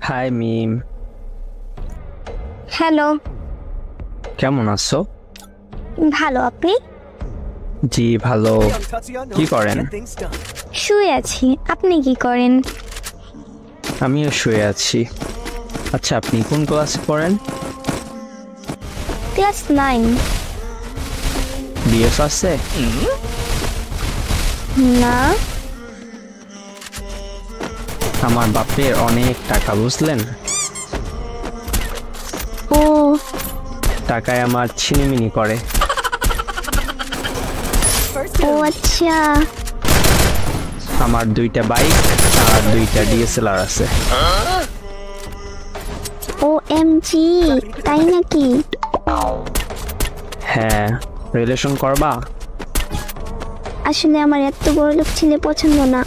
High মিম, hello. কেমন আছো? ভালো, আপনি? জি ভালো। কি করেন? শুয়ে আছি, আপনি কি করেন? আমিও শুয়ে আছি। আচ্ছা, আপনি কোন ক্লাসে পড়েন? ক্লাস 9। বিএফ আছে? না। আমার বাপের অনেক টাকা, বুঝলেন? ও টাকায় আমার ছিনিমিনি করে। ও আচ্ছা। আমার 2টা বাইক আর 2টা ডিএসএলআর আছে। ও এমজি, তাই নাকি? হ্যাঁ, রিলেশন করবা? আসলে আমার এত বড় লোক ছেলে পছন্দ না।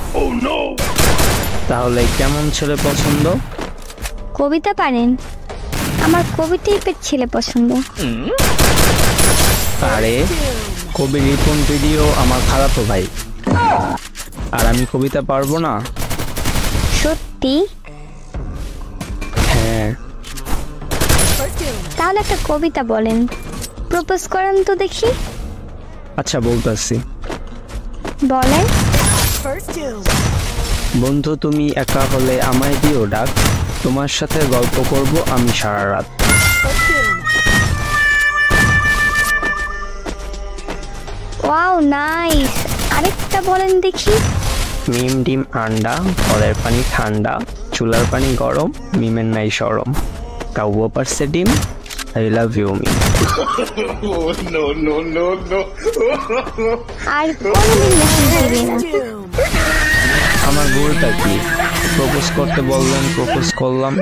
তাহলে কেমন ছেলে পছন্দ? কবিতা পারেন? আমার কবি টাইপের ছেলে পছন্দ। আরে, কবি রিপন ভিডিও আমার খালাতো ভাই, আর আমি কবিতা পারবো না? সত্যি? হ্যাঁ। তাহলে একটা কবিতা বলেন, প্রপোজ করেন তো দেখি। আচ্ছা, বলতেছি। বলেন। বন্ধু, তুমি একা হলে আমায় দিও ডাক, তোমার সাথে গল্প করব আমি সারা রাত। Wow, nice. আরেকটা বলেন দেখি। মিম ডিম আন্ডা, কলের পানি ঠান্ডা, চুলার পানি গরম, মিমের নাই সরম, কাউও পারছে ডিম, আই লাভ ইউ মিম। আর কোনোদিন মেসেজ দিবি না। আমার ভুলটা কি? প্রপোজ করতে বললেন, প্রপোজ করলাম।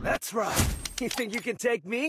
That's right. You think you can take me?